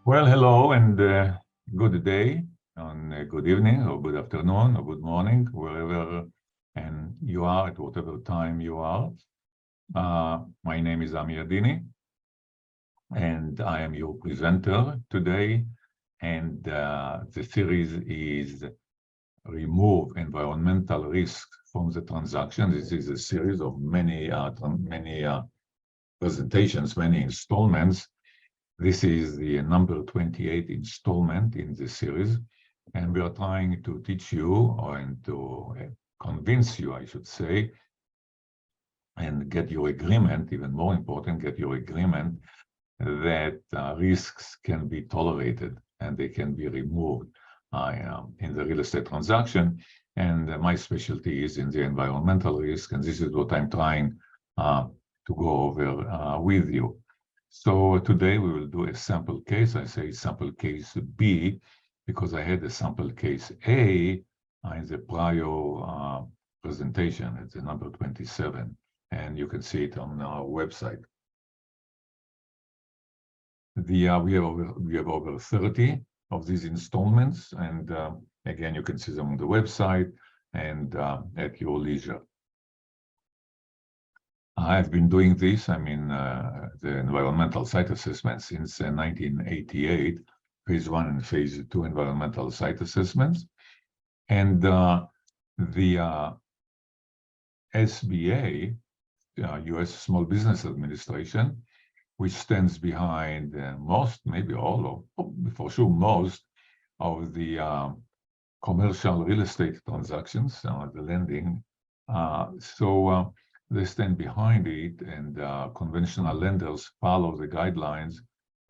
Well, hello and good day, good evening, or good afternoon, or good morning, wherever and you are at whatever time you are. My name is Ami Adini, and I am your presenter today. And the series is Remove Environmental Risk from the Transaction. This is a series of many presentations, many installments. This is the number 28 installment in this series, and we are trying to teach you and to convince you, I should say, and get your agreement, even more important, get your agreement that risks can be tolerated and they can be removed in the real estate transaction. And my specialty is in the environmental risk, and this is what I'm trying to go over with you. So today we will do a sample case. I say sample case B because I had a sample case A in the prior presentation. It's the number 27, and you can see it on our website. We have over 30 of these installments, and again, you can see them on the website and at your leisure. I've been doing this, the environmental site assessment since 1988, phase 1 and phase 2 environmental site assessments. And the SBA, US Small Business Administration, which stands behind most, maybe all, or for sure most, of the commercial real estate transactions, the lending. They stand behind it, and conventional lenders follow the guidelines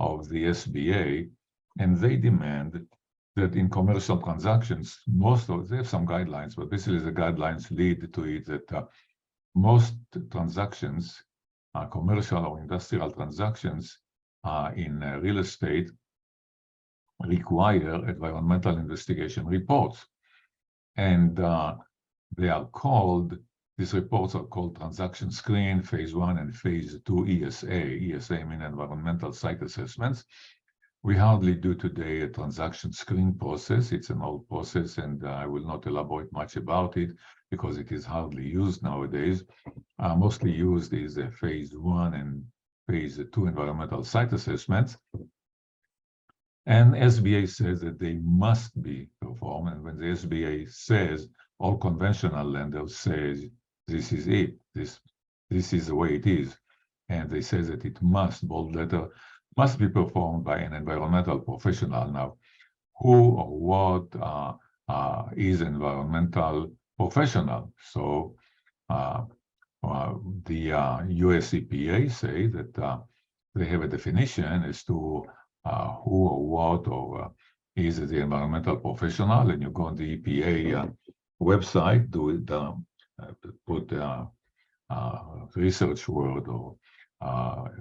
of the SBA, and they demand that in commercial transactions, they have some guidelines, but basically the guidelines lead to it that most transactions, commercial or industrial transactions in real estate, require environmental investigation reports. And these reports are called transaction screen, phase 1 and phase 2 ESA. ESA means environmental site assessments. We hardly do today a transaction screen process. It's an old process, and I will not elaborate much about it because it is hardly used nowadays. Mostly used is a phase 1 and phase 2 environmental site assessments. And SBA says that they must be performed. And when the SBA says, all conventional lenders says, this is it, this is the way it is. And they say that it must, bold letter, must be performed by an environmental professional. Now, who or what is environmental professional? So the US EPA say that they have a definition as to who or what or is the environmental professional, and you go on the EPA website, put research word or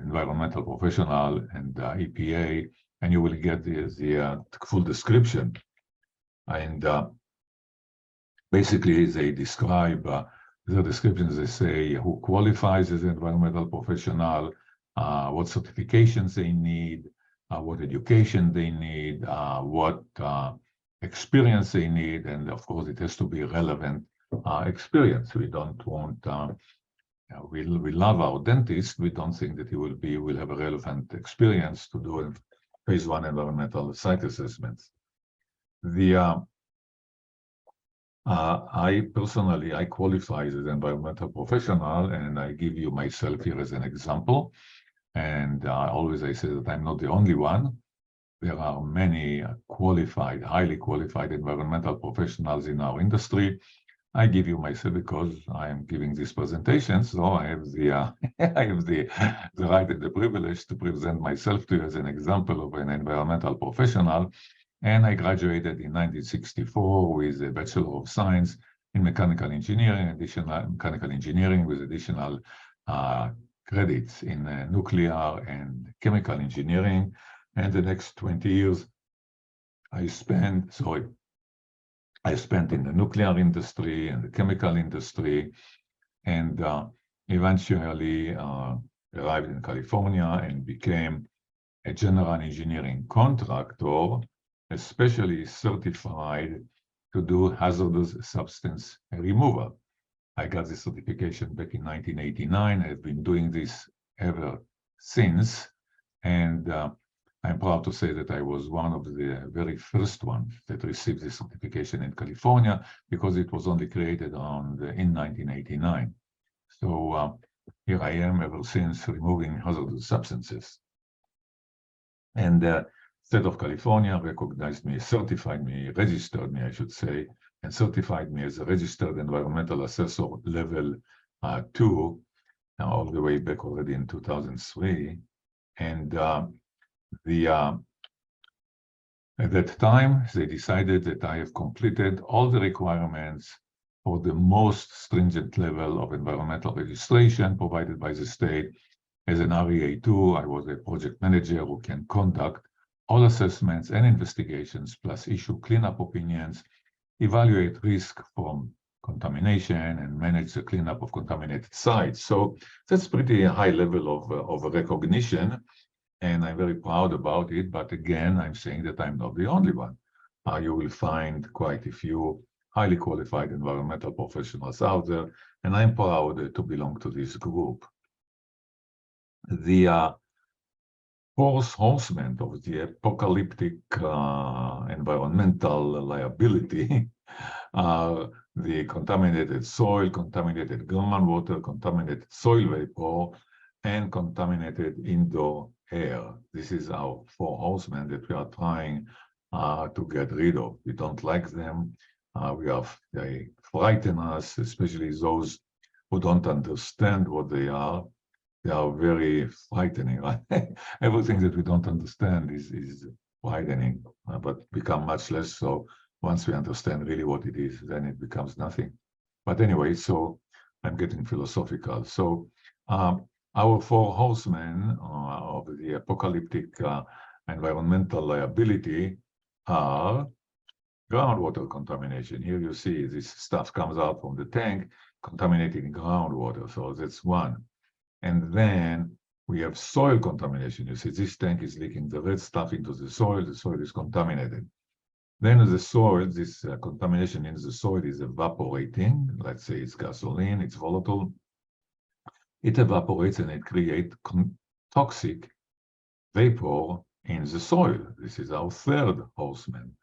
environmental professional and EPA, and you will get the full description. And basically, they describe the descriptions. They say who qualifies as an environmental professional, what certifications they need, what education they need, what experience they need, and of course, it has to be relevant experience. We don't want. We love our dentist. We don't think that he will have a relevant experience to do phase 1 environmental site assessments. I personally qualify as an environmental professional, and I give you myself here as an example. And always I say that I'm not the only one. There are many highly qualified environmental professionals in our industry. I give you myself because I am giving this presentation, so I have the right and the privilege to present myself to you as an example of an environmental professional. And I graduated in 1964 with a Bachelor of Science in Mechanical Engineering, with additional credits in nuclear and chemical engineering. And the next 20 years I spent in the nuclear industry and the chemical industry, and eventually arrived in California and became a general engineering contractor, especially certified to do hazardous substance removal. I got this certification back in 1989. I've been doing this ever since. And I'm proud to say that I was one of the very first ones that received this certification in California, because it was only created in 1989. So here I am ever since, removing hazardous substances. And State of California recognized me, certified me, registered me, I should say, and certified me as a registered environmental assessor level 2, all the way back already in 2003. And at that time, they decided that I have completed all the requirements for the most stringent level of environmental registration provided by the state. As an REA2, I was a project manager who can conduct all assessments and investigations, plus issue cleanup opinions, evaluate risk from contamination, and manage the cleanup of contaminated sites. So that's pretty high level of recognition, and I'm very proud about it. But again, I'm saying that I'm not the only one. You will find quite a few highly qualified environmental professionals out there, and I'm proud to belong to this group. The fourth horseman of the apocalyptic environmental liability are the contaminated soil, contaminated groundwater, contaminated soil vapor, and contaminated indoor air. This is our four horsemen that we are trying to get rid of. We don't like them. They frighten us, especially those who don't understand what they are. They are very frightening, right? Everything that we don't understand is frightening, but become much less so once we understand really what it is. Then it becomes nothing. But anyway, so I'm getting philosophical. So our four horsemen of the apocalyptic environmental liability are groundwater contamination. Here you see this stuff comes out from the tank, contaminating groundwater. So that's one. And then we have soil contamination. You see this tank is leaking the red stuff into the soil is contaminated. Then the soil, this contamination in the soil is evaporating. Let's say it's gasoline, it's volatile. It evaporates and it creates toxic vapor in the soil. This is our third horseman.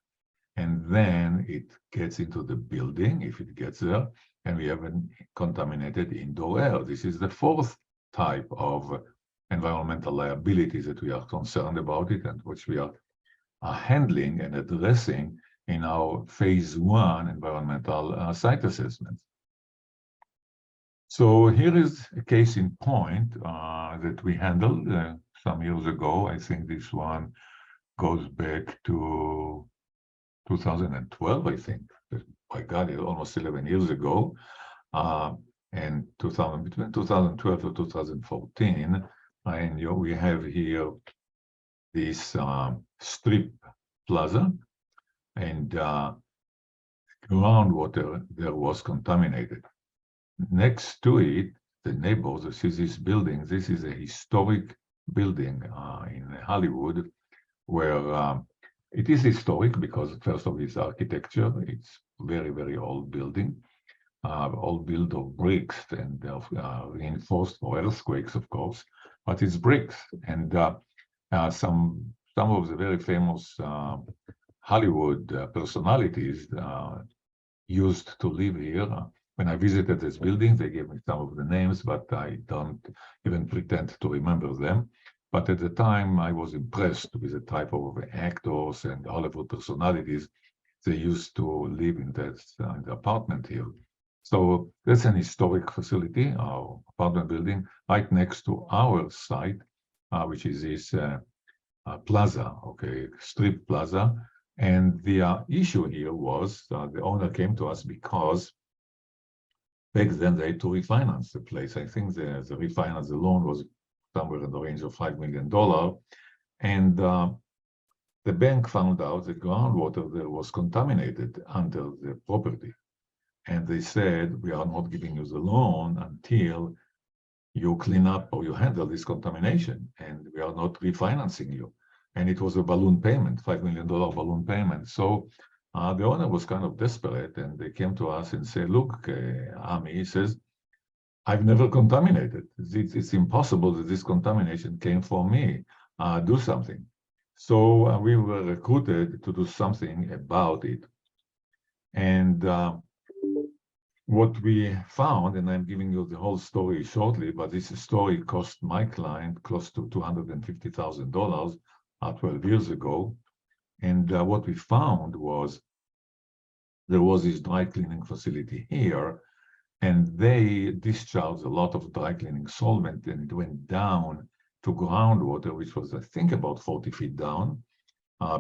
And then it gets into the building, if it gets there, and we have a contaminated indoor air. This is the fourth type of environmental liability that we are concerned about it, and which we are handling and addressing in our phase 1 environmental site assessment. So here is a case in point that we handled some years ago. I think this one goes back to 2012, I think. My God, it's almost 11 years ago. And between 2012 to 2014, and we have here this strip plaza, and groundwater there was contaminated. Next to it, the neighbors see this building. This is a historic building in Hollywood, where it is historic because first of its architecture, it's very, very old building. All built of bricks and reinforced for earthquakes, of course, but it's bricks. And some of the very famous Hollywood personalities used to live here. When I visited this building, they gave me some of the names, but I don't even pretend to remember them. But at the time, I was impressed with the type of actors and Hollywood personalities they used to live in the apartment here. So that's an historic facility, our apartment building, right next to our site, which is this plaza, okay, strip plaza. And the issue here was the owner came to us because back then they had to refinance the place. I think the refinance, the loan was somewhere in the range of $5 million. And the bank found out the groundwater there was contaminated under the property. And they said, we are not giving you the loan until you clean up or you handle this contamination, and we are not refinancing you. And it was a balloon payment, $5 million balloon payment. So the owner was kind of desperate, and they came to us and said, look, Ami, he says, I've never contaminated. It's impossible that this contamination came from me. Do something. So we were recruited to do something about it. And what we found, and I'm giving you the whole story shortly, but this story cost my client close to $250,000 12 years ago. And what we found was there was this dry cleaning facility here, and they discharged a lot of dry cleaning solvent, and it went down to groundwater, which was, I think, about 40 feet down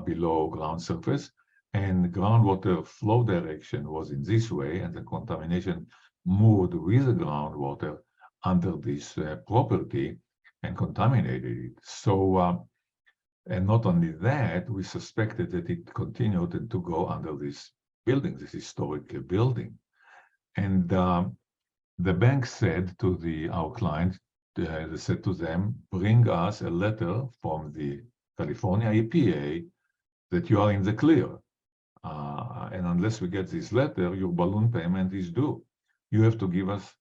below ground surface. And groundwater flow direction was in this way, and the contamination moved with the groundwater under this property and contaminated it. So, and not only that, we suspected that it continued to go under this building, this historic building. And the bank said to our client, they said to them, bring us a letter from the California EPA that you are in the clear. And unless we get this letter, your balloon payment is due. You have to give us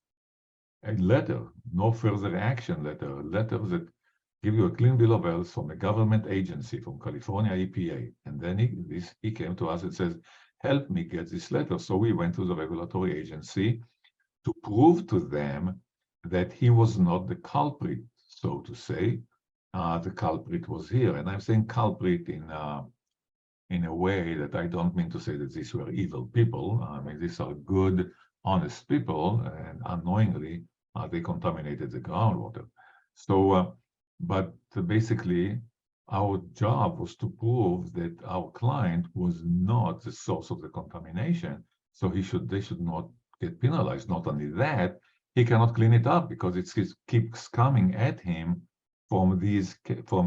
a letter, no further action letter, a letter that give you a clean bill of health from a government agency, from California EPA. And then he came to us and says, help me get this letter. So we went to the regulatory agency to prove to them that he was not the culprit, so to say. The culprit was here. And I'm saying culprit in a way that I don't mean to say that these were evil people. I mean, these are good, honest people, and unknowingly, they contaminated the groundwater. So, but basically, our job was to prove that our client was not the source of the contamination. So they should not get penalized. Not only that, he cannot clean it up because it keeps coming at him from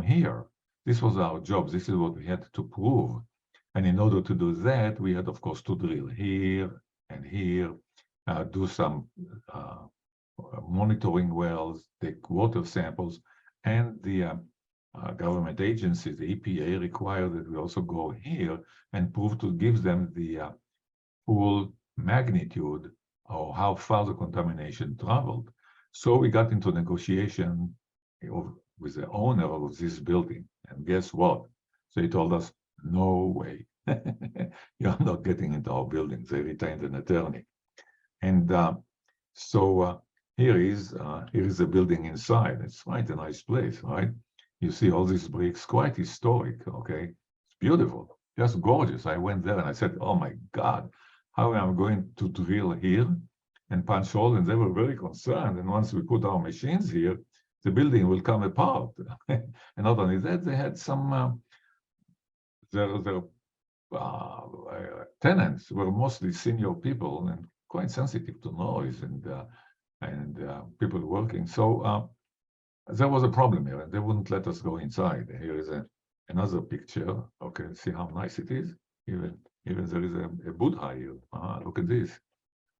here. This was our job. This is what we had to prove. And in order to do that, we had, of course, to drill here and here, do some monitoring wells, take water samples, and the government agencies, the EPA, required that we also go here and prove to give them the full magnitude or how far the contamination traveled. So we got into negotiation with the owner of this building. And guess what? So he told us, no way. You're not getting into our building. They retained an attorney. And so here is the building inside. It's quite a nice place, right? You see all these bricks, quite historic, okay? It's beautiful, just gorgeous. I went there and I said, oh my God, how am I going to drill here and punch holes? And they were very concerned. And once we put our machines here, the building will come apart. And not only that, they had some, their tenants were mostly senior people and quite sensitive to noise and people working. So there was a problem here, and they wouldn't let us go inside. Here is another picture. Okay, see how nice it is. Even there is a Buddha here. Look at this.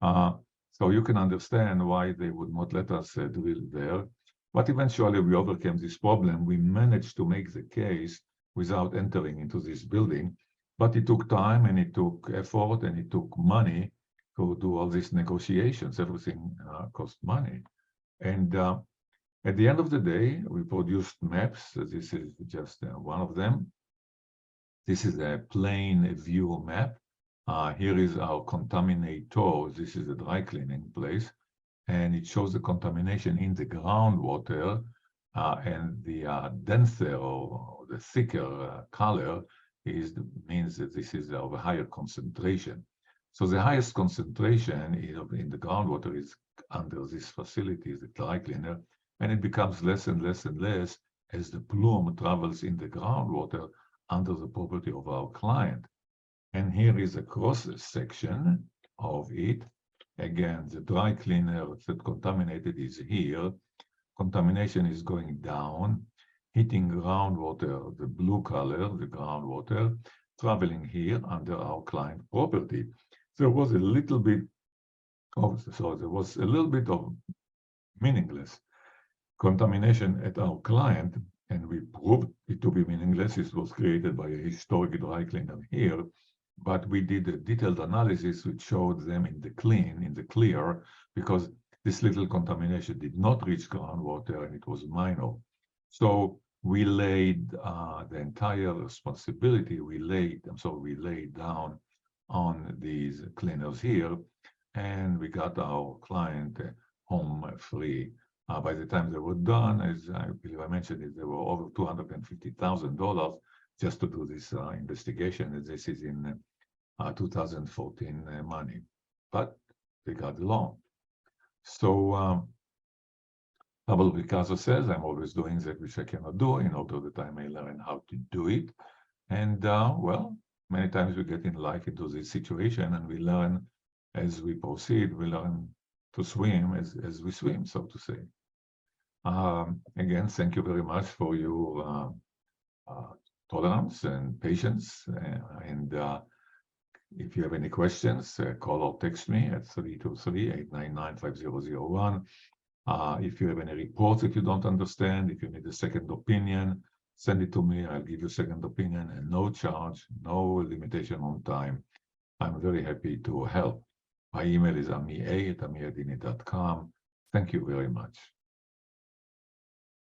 So you can understand why they would not let us drill there. But eventually we overcame this problem. We managed to make the case without entering into this building. But it took time, and it took effort, and it took money to do all these negotiations. Everything cost money. And at the end of the day, we produced maps. This is just one of them. This is a plain view map. Here is our contaminator. This is a dry cleaning place. And it shows the contamination in the groundwater, and the denser or the thicker color means that this is of a higher concentration. So the highest concentration in the groundwater is under this facility, the dry cleaner, and it becomes less and less and less as the plume travels in the groundwater under the property of our client. And here is a cross section of it. Again, the dry cleaner that contaminated is here. Contamination is going down, hitting groundwater, the blue color, the groundwater, traveling here under our client property. There was a little bit of meaningless contamination at our client, and we proved it to be meaningless. It was created by a historic dry cleaner here, but we did a detailed analysis which showed them in the clear, because this little contamination did not reach groundwater and it was minor. So we laid the entire responsibility, we laid down on these cleaners here, and we got our client home free. By the time they were done, as I believe I mentioned, there were over $250,000 just to do this investigation. And this is in 2014 money, but they got the loan. So Pablo Picasso says, I'm always doing that which I cannot do in order that I may learn how to do it. And well, many times we get in life into this situation and we learn as we proceed, we learn to swim as we swim, so to say. Again, thank you very much for your tolerance and patience. And if you have any questions, call or text me at 323-899-5001. If you have any reports, if you don't understand, if you need a second opinion, send it to me. I'll give you a second opinion and no charge, no limitation on time. I'm very happy to help. My email is ami@amiadini.com. Thank you very much.